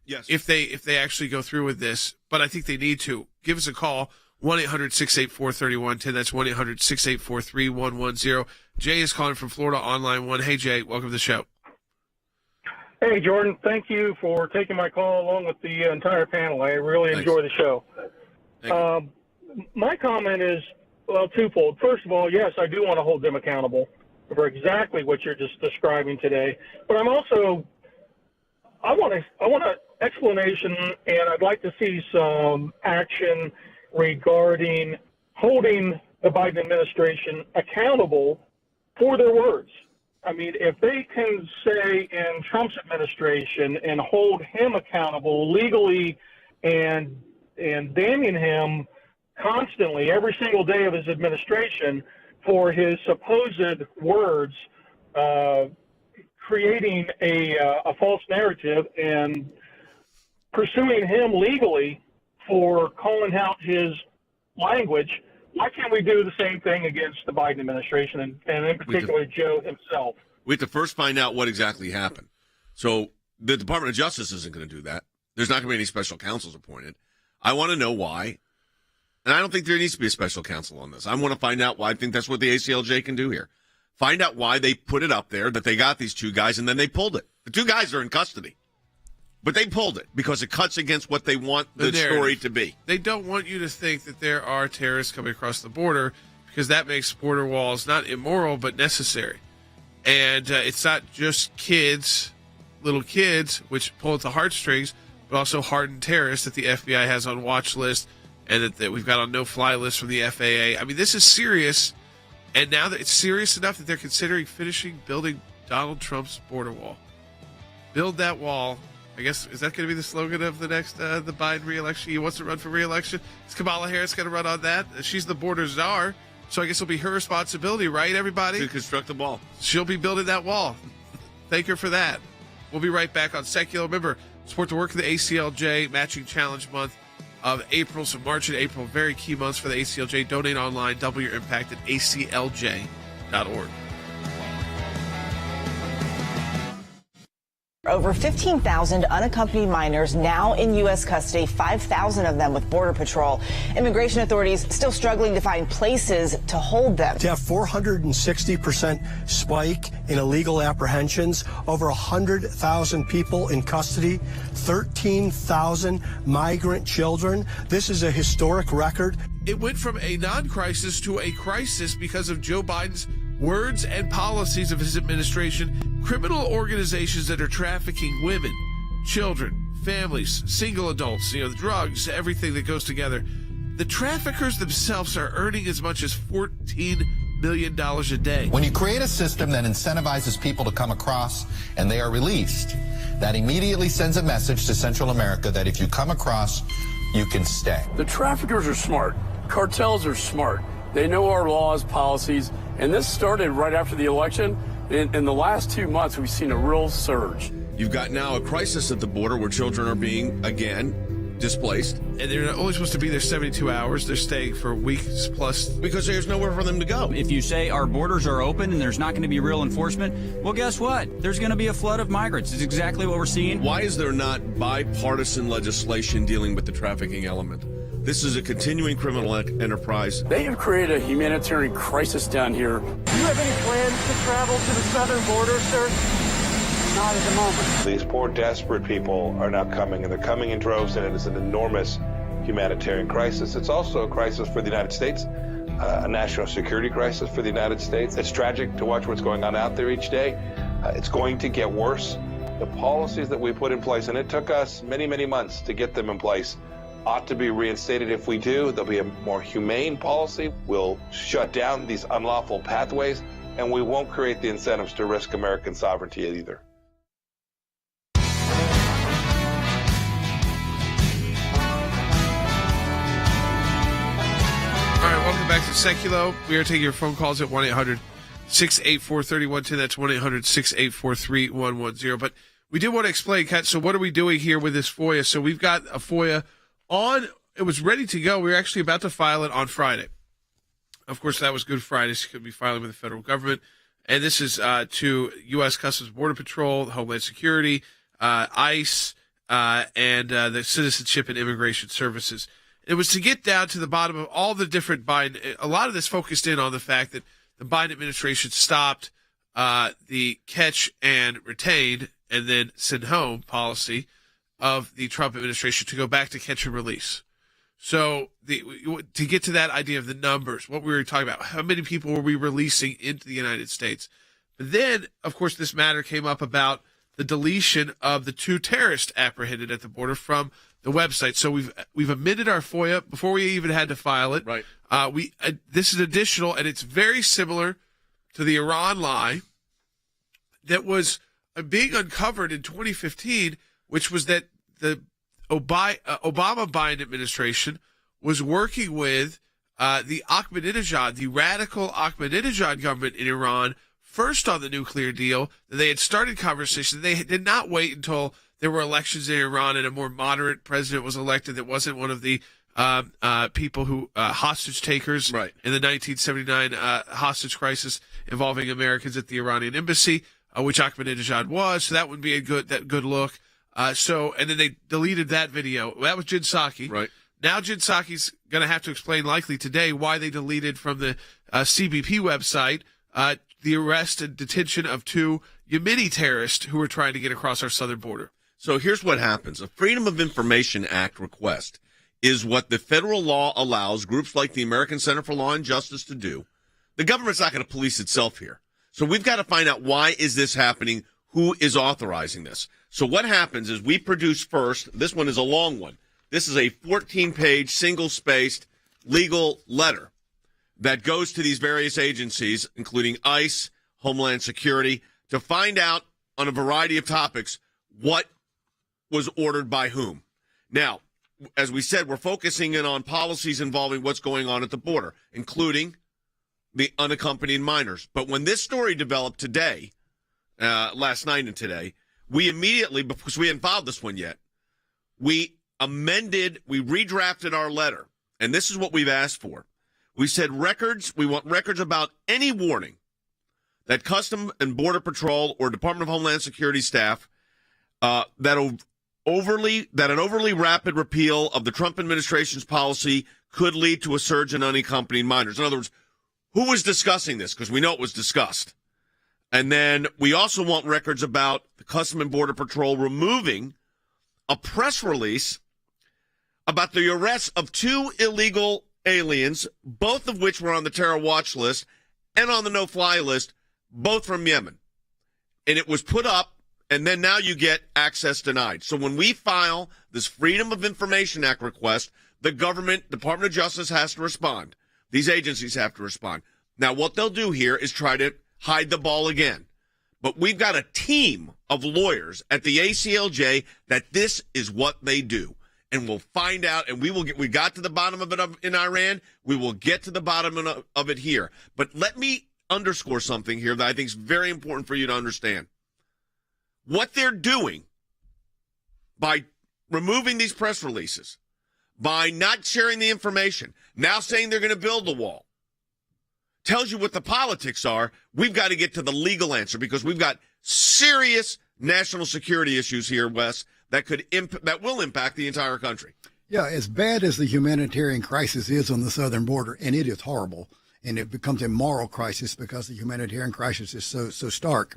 Yes. If they actually go through with this. But I think they need to. Give us a call, 1-800-684-3110. That's 1-800-684-3110. Jay is calling from Florida on line 1. Hey, Jay, welcome to the show. Hey, Jordan, thank you for taking my call along with the entire panel. I really enjoy the show. My comment is, well, twofold. First of all, yes, I do want to hold them accountable for exactly what you're just describing today. But I'm also, I want an explanation, and I'd like to see some action regarding holding the Biden administration accountable for their words. I mean, if they can say in Trump's administration and hold him accountable legally and damning him constantly every single day of his administration for his supposed words, creating a false narrative and pursuing him legally for calling out his language, why can't we do the same thing against the Biden administration and in particular Joe himself? We have to first find out what exactly happened. So the Department of Justice isn't going to do that. There's not going to be any special counsels appointed. I want to know why. And I don't think there needs to be a special counsel on this. I want to find out why. I think that's what the ACLJ can do here. Find out why they put it up there, that they got these 2 guys, and then they pulled it. The 2 guys are in custody. But they pulled it because it cuts against what they want the story to be. They don't want you to think that there are terrorists coming across the border because that makes border walls not immoral but necessary. And it's not just kids, little kids, which pull at the heartstrings, but also hardened terrorists that the FBI has on watch list and that we've got on no-fly list from the FAA. I mean, this is serious. And now that it's serious enough that they're considering finishing building Donald Trump's border wall. Build that wall. I guess, is that going to be the slogan of the next, the Biden re-election? He wants to run for re-election. Is Kamala Harris going to run on that? She's the border czar, so I guess it'll be her responsibility, right, everybody? To construct the wall. She'll be building that wall. Thank her for that. We'll be right back on Sekulow. Remember, support the work of the ACLJ Matching Challenge month of April. So March and April, very key months for the ACLJ. Donate online, double your impact at aclj.org. Over 15,000 unaccompanied minors now in U.S. custody, 5,000 of them with Border Patrol. Immigration authorities still struggling to find places to hold them. To have 460% spike in illegal apprehensions, over 100,000 people in custody, 13,000 migrant children. This is a historic record. It went from a non-crisis to a crisis because of Joe Biden's words and policies of his administration. Criminal organizations that are trafficking women, children, families, single adults, the drugs, everything that goes together. The traffickers themselves are earning as much as $14 million a day. When you create a system that incentivizes people to come across and they are released, that immediately sends a message to Central America that if you come across, you can stay. The traffickers are smart. Cartels are smart. They know our laws, policies, and this started right after the election. In the last 2 months, we've seen a real surge. You've got now a crisis at the border where children are being, again, displaced. And they're only supposed to be there 72 hours. They're staying for weeks plus. Because there's nowhere for them to go. If you say our borders are open and there's not going to be real enforcement, well, guess what? There's going to be a flood of migrants. It's exactly what we're seeing. Why is there not bipartisan legislation dealing with the trafficking element? This is a continuing criminal enterprise. They have created a humanitarian crisis down here. Do you have any plans to travel to the southern border, sir? Not at the moment. These poor, desperate people are now coming, and they're coming in droves, and it is an enormous humanitarian crisis. It's also a crisis for the United States, a national security crisis for the United States. It's tragic to watch what's going on out there each day. It's going to get worse. The policies that we put in place, and it took us many, many months to get them in place, ought to be reinstated. If we do, there'll be a more humane policy. We'll shut down these unlawful pathways, and we won't create the incentives to risk American sovereignty either. All right, welcome back to Sekulow. We are taking your phone calls at 1-800-684-3110. That's 1-800-684-3110. But we did want to explain, Kat, so what are we doing here with this FOIA? So we've got a FOIA on, it was ready to go. We were actually about to file it on Friday. Of course, that was Good Friday, so you could be filing with the federal government. And this is to U.S. Customs Border Patrol, Homeland Security, ICE, and the Citizenship and Immigration Services. It was to get down to the bottom of all the different Biden. A lot of this focused in on the fact that the Biden administration stopped the catch and retain and then send home policy of the Trump administration to go back to catch and release. So to get to that idea of the numbers, what we were talking about, how many people were we releasing into the United States? But then, of course, this matter came up about the deletion of the 2 terrorists apprehended at the border from the website. So we've amended our FOIA before we even had to file it. Right. This is additional, and it's very similar to the Iran lie that was being uncovered in 2015, which was that the Obama-Biden administration was working with the Ahmadinejad, the radical Ahmadinejad government in Iran, first on the nuclear deal. They had started conversations. They did not wait until there were elections in Iran and a more moderate president was elected that wasn't one of the people who hostage takers in the 1979 hostage crisis involving Americans at the Iranian embassy, which Ahmadinejad was. So that would be a good look. And then they deleted that video. That was Jen Psaki. Right. Now Jen Psaki's going to have to explain likely today why they deleted from the CBP website the arrest and detention of 2 Yemeni terrorists who were trying to get across our southern border. So here's what happens. A Freedom of Information Act request is what the federal law allows groups like the American Center for Law and Justice to do. The government's not going to police itself here. So we've got to find out, why is this happening? Who is authorizing this? So what happens is we produce first, this one is a long one. This is a 14-page, single-spaced legal letter that goes to these various agencies, including ICE, Homeland Security, to find out on a variety of topics what was ordered by whom. Now, as we said, we're focusing in on policies involving what's going on at the border, including the unaccompanied minors. But when this story developed today, last night and today, we immediately, because we hadn't filed this one yet, we redrafted our letter. And this is what we've asked for. We said we want records about any warning that Custom and Border Patrol or Department of Homeland Security staff that an overly rapid repeal of the Trump administration's policy could lead to a surge in unaccompanied minors. In other words, who was discussing this? Because we know it was discussed. And then we also want records about the Custom and Border Patrol removing a press release about the arrest of 2 illegal aliens, both of which were on the terror watch list and on the no-fly list, both from Yemen. And it was put up, and then now you get access denied. So when we file this Freedom of Information Act request, the government, Department of Justice, has to respond. These agencies have to respond. Now, what they'll do here is try to hide the ball again. But we've got a team of lawyers at the ACLJ that this is what they do. And we'll find out, and we got to the bottom of it in Iran. We will get to the bottom of it here. But let me underscore something here that I think is very important for you to understand. What they're doing by removing these press releases, by not sharing the information, now saying they're going to build the wall, tells you what the politics are. We've got to get to the legal answer because we've got serious national security issues here, Wes, that will impact the entire country. Yeah, as bad as the humanitarian crisis is on the southern border, and it is horrible, and it becomes a moral crisis because the humanitarian crisis is so stark,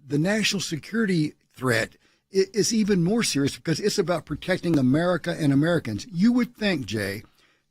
the national security threat is even more serious because it's about protecting America and Americans. You would think, Jay,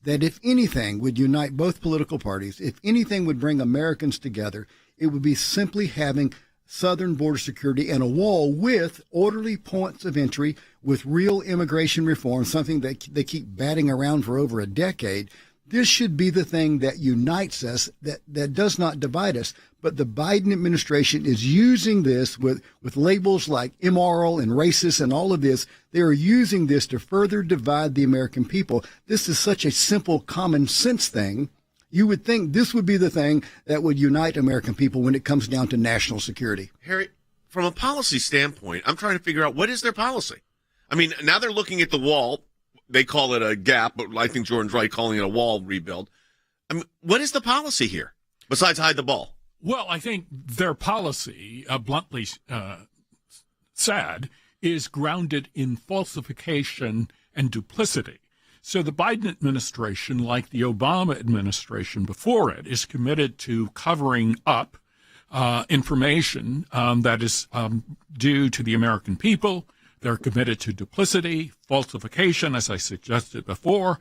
that if anything would unite both political parties, if anything would bring Americans together, it would be simply having southern border security and a wall with orderly points of entry, with real immigration reform, something that they keep batting around for over a decade. This should be the thing that unites us, that does not divide us. But the Biden administration is using this with labels like immoral and racist and all of this. They are using this to further divide the American people. This is such a simple common sense thing. You would think this would be the thing that would unite American people when it comes down to national security. Harry, from a policy standpoint, I'm trying to figure out what is their policy. I mean, now they're looking at the wall. They call it a gap, but I think Jordan's right calling it a wall rebuild. I mean, what is the policy here besides hide the ball? Well, I think their policy, bluntly said, is grounded in falsification and duplicity. So the Biden administration, like the Obama administration before it, is committed to covering up information that is due to the American people. They're committed to duplicity, falsification, as I suggested before.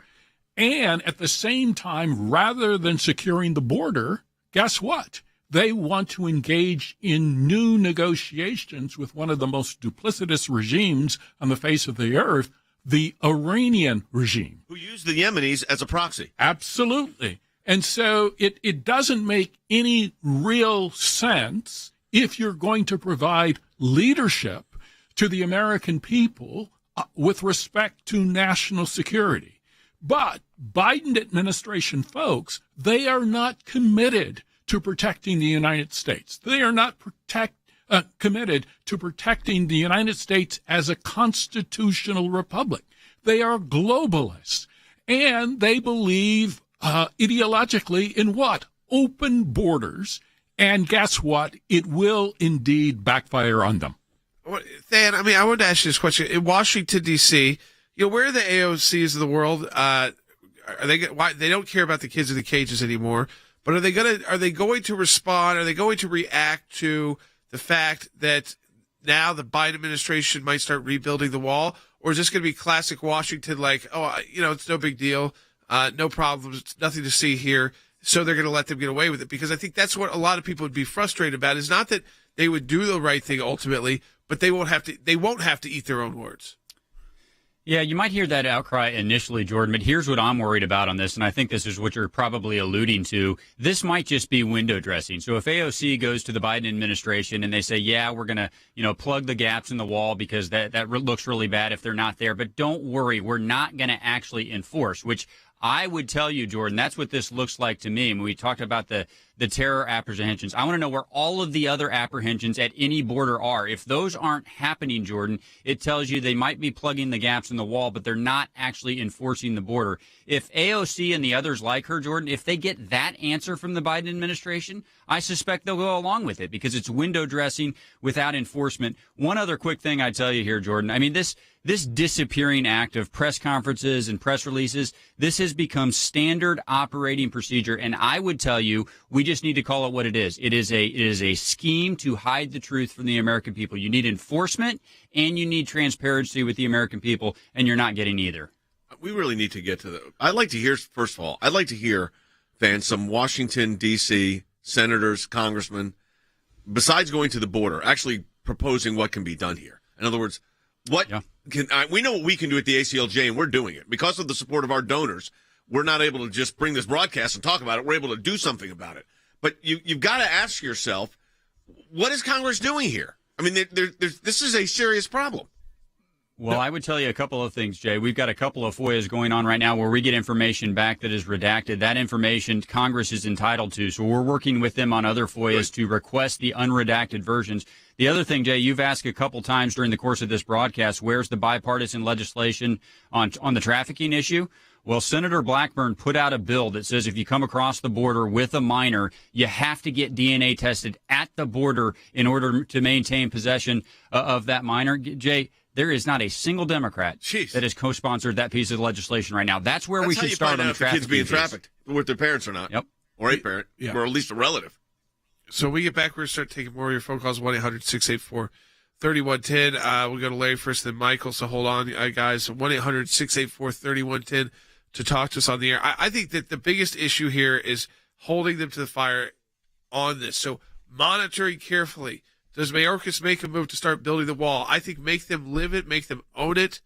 And at the same time, rather than securing the border, guess what? They want to engage in new negotiations with one of the most duplicitous regimes on the face of the earth, the Iranian regime. Who used the Yemenis as a proxy. Absolutely. And so it doesn't make any real sense if you're going to provide leadership to the American people with respect to national security. But Biden administration folks, they are not committed to protecting the United States. They are not committed to protecting the United States as a constitutional republic. They are globalists, and they believe ideologically in what? Open borders. And guess what? It will indeed backfire on them. Than, I mean, I wanted to ask you this question. In Washington, D.C., where are the AOCs of the world? They don't care about the kids in the cages anymore. But are they going to respond? Are they going to react to the fact that now the Biden administration might start rebuilding the wall? Or is this going to be classic Washington, like, it's no big deal, no problems, it's nothing to see here, so they're going to let them get away with it? Because I think that's what a lot of people would be frustrated about, is not that they would do the right thing ultimately, but they won't have to eat their own words. Yeah, you might hear that outcry initially, Jordan, but here's what I'm worried about on this, and I think this is what you're probably alluding to. This might just be window dressing. So if AOC goes to the Biden administration and they say, yeah, we're going to, plug the gaps in the wall because that looks really bad if they're not there, but don't worry, we're not going to actually enforce, which I would tell you, Jordan, that's what this looks like to me. When we talked about the terror apprehensions, I want to know where all of the other apprehensions at any border are. If those aren't happening, Jordan, it tells you they might be plugging the gaps in the wall, but they're not actually enforcing the border. If AOC and the others like her, Jordan, if they get that answer from the Biden administration, I suspect they'll go along with it because it's window dressing without enforcement. One other quick thing I tell you here, Jordan, I mean, this disappearing act of press conferences and press releases, this has become standard operating procedure. And I would tell you, we just need to call it what it is. It is a scheme to hide the truth from the American people. You need enforcement and you need transparency with the American people, and you're not getting either. We really need to get to I'd like to hear, first of all, I'd like to hear, Van, some Washington, D.C. senators, congressmen, besides going to the border, actually proposing what can be done here. In other words, we know what we can do at the ACLJ, and we're doing it. Because of the support of our donors, we're not able to just bring this broadcast and talk about it. We're able to do something about it. But you've got to ask yourself, what is Congress doing here? I mean, this is a serious problem. Well, I would tell you a couple of things, Jay. We've got a couple of FOIAs going on right now where we get information back that is redacted. That information Congress is entitled to. So we're working with them on other FOIAs to request the unredacted versions. The other thing, Jay, you've asked a couple times during the course of this broadcast, where's the bipartisan legislation on the trafficking issue? Well, Senator Blackburn put out a bill that says if you come across the border with a minor, you have to get DNA tested at the border in order to maintain possession of that minor. Jay, there is not a single Democrat that has co-sponsored that piece of legislation right now. That's where we should start on the trafficking. Kids being trafficked with their parents or not. Yep. Or a parent, or at least a relative. So we get back, we're going to start taking more of your phone calls, 1-800-684-3110. We'll go to Larry first, then Michael. So hold on, guys. 1-800-684-3110 to talk to us on the air. I think that the biggest issue here is holding them to the fire on this. So monitoring carefully. Does Mayorkas make a move to start building the wall? I think make them live it, make them own it.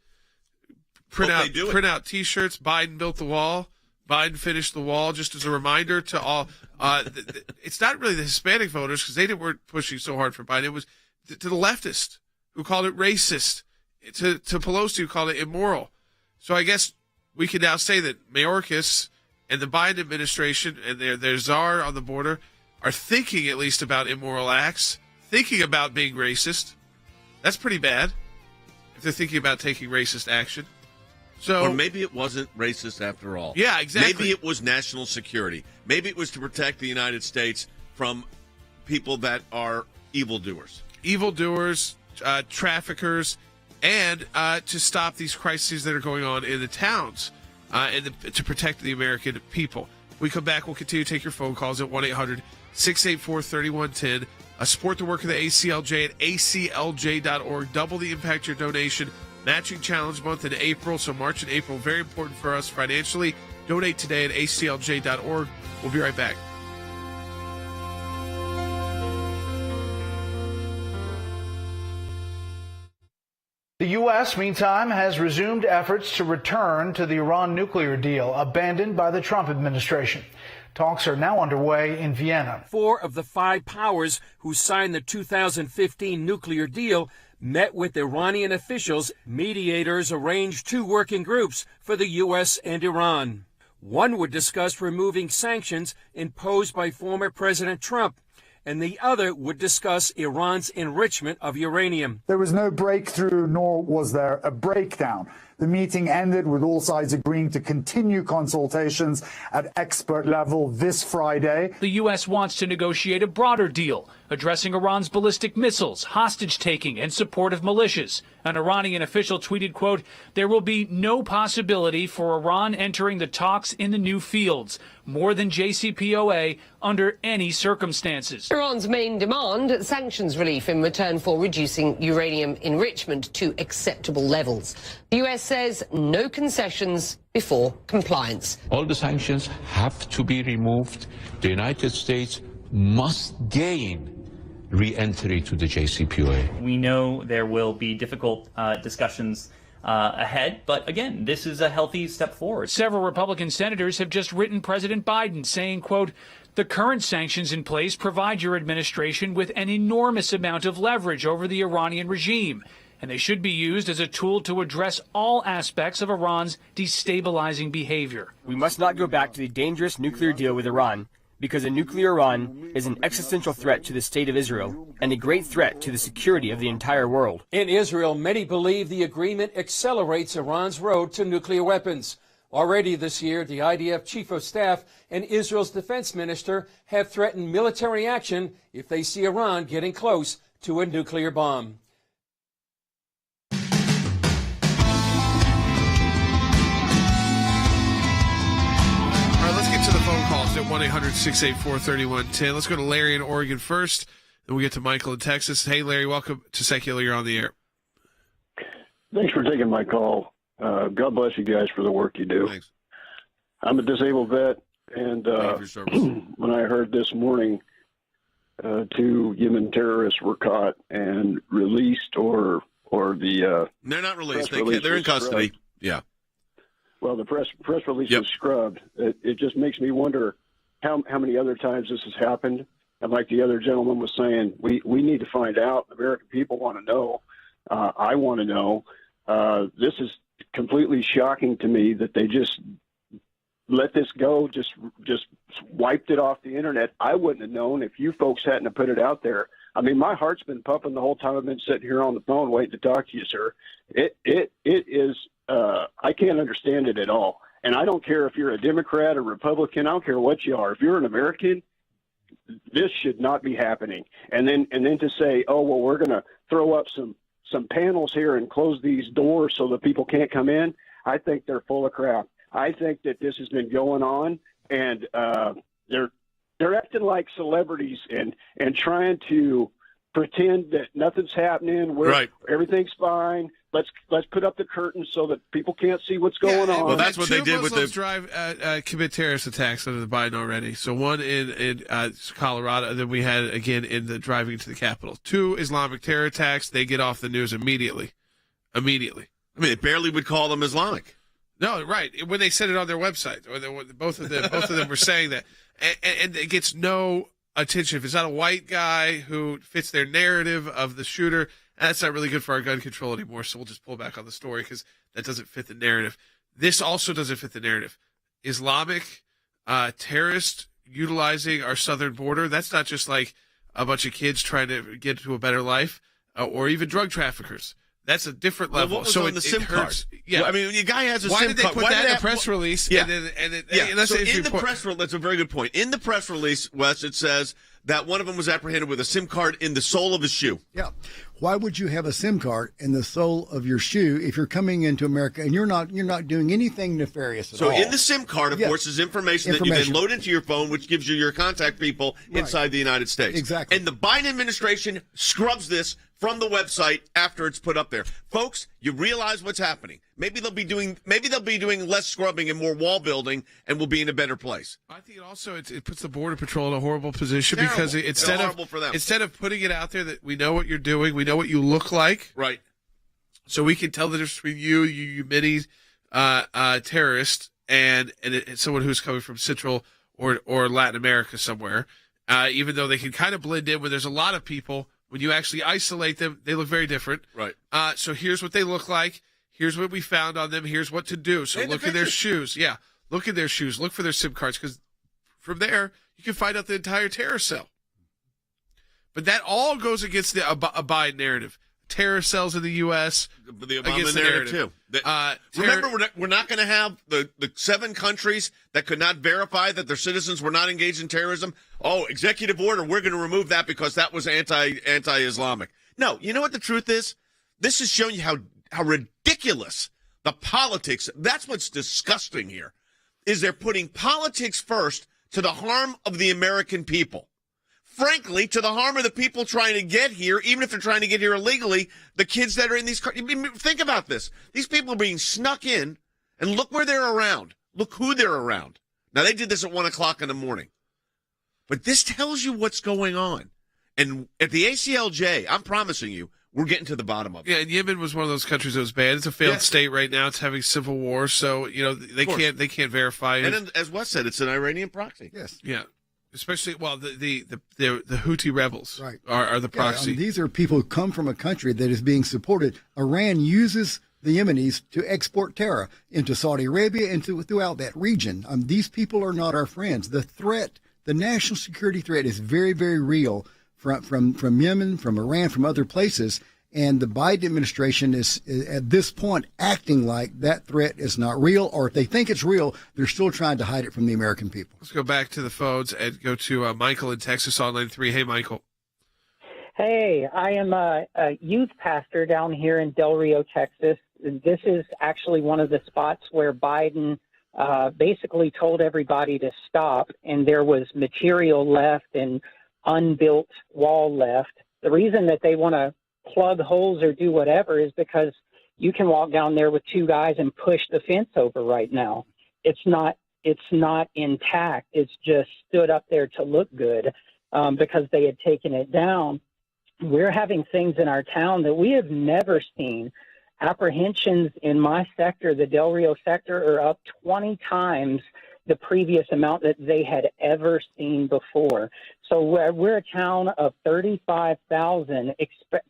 Print out T-shirts. Biden built the wall. Biden finished the wall. Just as a reminder to all, it's not really the Hispanic voters because they weren't pushing so hard for Biden. It was to the leftists who called it racist, to Pelosi who called it immoral. So I guess we can now say that Mayorkas and the Biden administration and their czar on the border are thinking at least about immoral acts. Thinking about being racist. That's pretty bad if they're thinking about taking racist action. So, or maybe it wasn't racist after all. Yeah, exactly. Maybe it was national security. Maybe it was to protect the United States from people that are evildoers. Evildoers, traffickers, and to stop these crises that are going on in the towns and to protect the American people. When we come back, we'll continue to take your phone calls at 1-800-684-3110. Support the work of the ACLJ at aclj.org. Double the impact your donation. Matching challenge month in April, so March and April, very important for us financially. Donate today at aclj.org. We'll be right back. The U.S., meantime, has resumed efforts to return to the Iran nuclear deal abandoned by the Trump administration. Talks are now underway in Vienna. 4 of the 5 powers who signed the 2015 nuclear deal met with Iranian officials. Mediators arranged 2 working groups for the U.S. and Iran. One would discuss removing sanctions imposed by former President Trump, and the other would discuss Iran's enrichment of uranium. There was no breakthrough, nor was there a breakdown. The meeting ended with all sides agreeing to continue consultations at expert level this Friday. The U.S. wants to negotiate a broader deal, addressing Iran's ballistic missiles, hostage-taking, and support of militias. An Iranian official tweeted, quote, "There will be no possibility for Iran entering the talks in the new fields, more than JCPOA, under any circumstances." Iran's main demand, sanctions relief in return for reducing uranium enrichment to acceptable levels. The U.S. says no concessions before compliance. All the sanctions have to be removed. The United States must gain re-entry to the JCPOA. We know there will be difficult discussions ahead. But again, this is a healthy step forward. Several Republican senators have just written President Biden saying, quote, the current sanctions in place provide your administration with an enormous amount of leverage over the Iranian regime, and they should be used as a tool to address all aspects of Iran's destabilizing behavior. We must not go back to the dangerous nuclear deal with Iran, because a nuclear Iran is an existential threat to the state of Israel and a great threat to the security of the entire world. In Israel, many believe the agreement accelerates Iran's road to nuclear weapons. Already this year, the IDF chief of staff and Israel's defense minister have threatened military action if they see Iran getting close to a nuclear bomb. All right, let's get to the phone calls at 1-800-684-3110. Let's go to Larry in Oregon first, then we'll get to Michael in Texas. Hey, Larry, welcome to Sekulow. You're on the air. Thanks for taking my call. God bless you guys for the work you do. Thanks. I'm a disabled vet, and when I heard this morning 2 human terrorists were caught and released, or the they're not released. They're in custody. Yeah. Well, the press release was scrubbed. It just makes me wonder how many other times this has happened. And like the other gentleman was saying, we need to find out. American people want to know. I want to know. This is completely shocking to me that they just let this go, just wiped it off the internet. I wouldn't have known if you folks hadn't have put it out there. I mean, my heart's been pumping the whole time I've been sitting here on the phone waiting to talk to you, sir. It is I can't understand it at all. And I don't care if you're a Democrat or Republican. I don't care what you are. If you're an American, this should not be happening. And then to say, oh, well, we're going to throw up some panels here and close these doors so that people can't come in, I think they're full of crap. I think that this has been going on, and they're acting like celebrities and trying to pretend that nothing's happening, where everything's fine. Let's put up the curtain so that people can't see what's going on. Well, that's what they did with the commit terrorist attacks under the Biden already. So one in Colorado, and then we had again in the driving to the Capitol. 2 Islamic terror attacks. They get off the news immediately. I mean, they barely would call them Islamic. No, right. When they said it on their website, or both of them were saying that, and it gets no attention. If it's not a white guy who fits their narrative of the shooter, that's not really good for our gun control anymore. So we'll just pull back on the story because that doesn't fit the narrative. This also doesn't fit the narrative. Islamic terrorists utilizing our southern border. That's not just like a bunch of kids trying to get to a better life, or even drug traffickers. That's a different level. What was on the SIM card? Yeah, well, I mean, the guy has a Why SIM did they card. put that in the press release? Yeah, so in the press release, that's a very good point. In the press release, Wes, it says that one of them was apprehended with a SIM card in the sole of his shoe. Yeah. Why would you have a SIM card in the sole of your shoe if you're coming into America and you're not doing anything nefarious at all? So in the SIM card, of course, is information that you then load into your phone, which gives you your contact people inside the United States. Exactly. And the Biden administration scrubs this from the website after it's put up there. Folks, you realize what's happening. Maybe they'll be doing less scrubbing and more wall building, and we'll be in a better place. I think it puts the Border Patrol in a horrible position Terrible. because instead of putting it out there that we know what you're doing, we know what you look like, right? So we can tell the difference between you mini terrorist and someone who's coming from Central or Latin America somewhere. Even though they can kind of blend in, when there's a lot of people, when you actually isolate them, they look very different. Right. So here's what they look like. Here's what we found on them. Here's what to do. So look at their shoes. Yeah, look at their shoes. Look for their SIM cards, because from there you can find out the entire terror cell. But that all goes against the Biden narrative. Terror cells in the U.S. The Obama narrative too. Remember, we're not going to have the 7 countries that could not verify that their citizens were not engaged in terrorism. Oh, executive order, we're going to remove that because that was anti-Islamic. No, you know what the truth is? This is showing you how ridiculous the politics. That's what's disgusting here, is they're putting politics first to the harm of the American people. Frankly, to the harm of the people trying to get here, even if they're trying to get here illegally, the kids that are in these cars. Think about this. These people are being snuck in, and look where they're around. Look who they're around. Now, they did this at 1 o'clock in the morning. But this tells you what's going on. And at the ACLJ, I'm promising you, we're getting to the bottom of it. Yeah, and Yemen was one of those countries that was bad. It's a failed state right now. It's having civil war, so they can't verify it. And then, as Wes said, it's an Iranian proxy. Yes. Yeah. Especially, the Houthi rebels are the proxy. These are people who come from a country that is being supported. Iran uses the Yemenis to export terror into Saudi Arabia and throughout that region. These people are not our friends. The threat, the national security threat, is very, very real from Yemen, from Iran, from other places. And the Biden administration is at this point acting like that threat is not real, or if they think it's real, they're still trying to hide it from the American people. Let's go back to the phones and go to Michael in Texas on line 3. Hey, Michael. Hey, I am a youth pastor down here in Del Rio, Texas. This is actually one of the spots where Biden basically told everybody to stop, and there was material left and unbuilt wall left. The reason that they want to plug holes or do whatever is because you can walk down there with two guys and push the fence over right now. It's not intact. It's just stood up there to look good because they had taken it down. We're having things in our town that we have never seen. Apprehensions in my sector, the Del Rio sector, are up 20 times the previous amount that they had ever seen before. So we're a town of 35,000,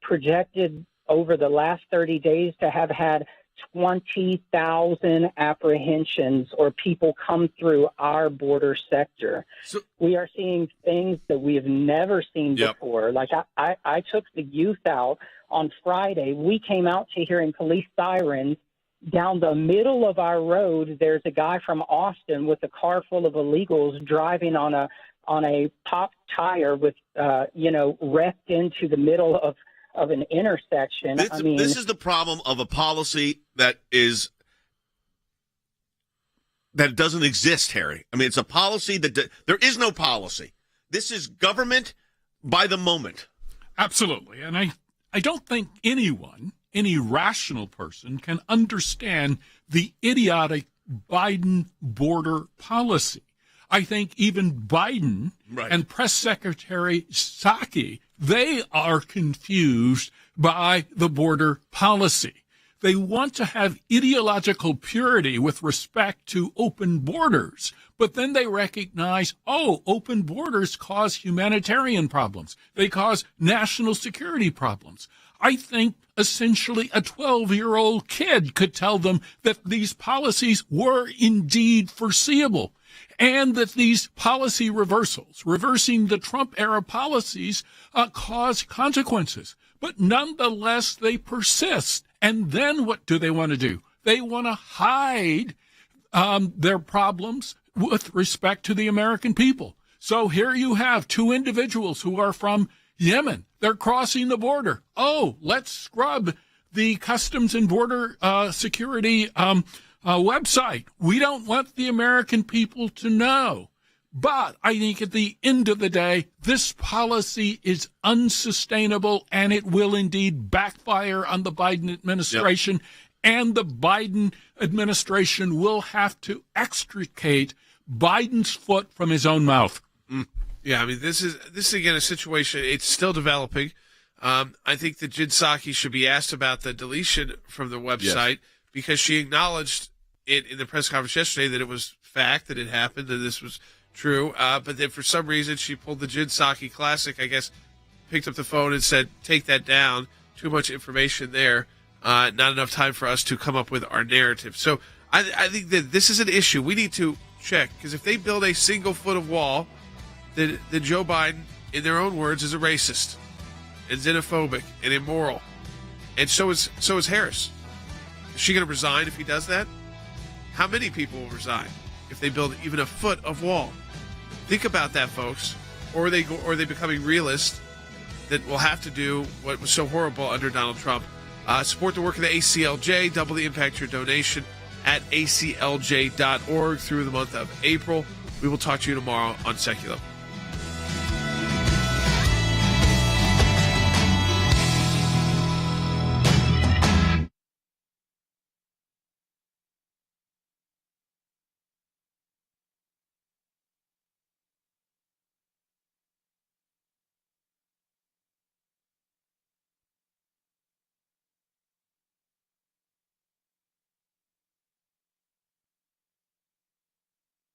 projected over the last 30 days to have had 20,000 apprehensions or people come through our border sector. So, we are seeing things that we have never seen before. Like I took the youth out on Friday. We came out to hearing police sirens. Down the middle of our road, there's a guy from Austin with a car full of illegals driving on a popped tire with, wrecked into the middle of an intersection. This is the problem of a policy that doesn't exist, Harry. I mean, it's a policy that there is no policy. This is government by the moment. Absolutely. And I don't think any rational person can understand the idiotic Biden border policy. I think even Biden and Press Secretary Psaki, they are confused by the border policy. They want to have ideological purity with respect to open borders, but then they recognize, open borders cause humanitarian problems. They cause national security problems. I think essentially a 12-year-old kid could tell them that these policies were indeed foreseeable and that these policy reversals, reversing the Trump-era policies, cause consequences. But nonetheless, they persist. And then what do they want to do? They want to hide their problems with respect to the American people. So here you have two individuals who are from Yemen. They're crossing the border. Let's scrub the Customs and Border Security website. We don't want the American people to know. But I think at the end of the day, this policy is unsustainable, and it will indeed backfire on the Biden administration. And the Biden administration will have to extricate Biden's foot from his own mouth. Yeah, I mean, this is again a situation. It's still developing. I think that Jen Psaki should be asked about the deletion from the website because she acknowledged it in the press conference yesterday that it was fact, that it happened, that this was true. But then for some reason she pulled the Jen Psaki classic, I guess, picked up the phone and said, take that down. Too much information there. Not enough time for us to come up with our narrative. So I think that this is an issue. We need to check, because if they build a single foot of wall, then Joe Biden, in their own words, is a racist and xenophobic and immoral. And so is Harris. Is she going to resign if he does that? How many people will resign if they build even a foot of wall? Think about that, folks. Or are they becoming realists that will have to do what was so horrible under Donald Trump? Support the work of the ACLJ. Double the impact your donation at aclj.org through the month of April. We will talk to you tomorrow on Sekulow.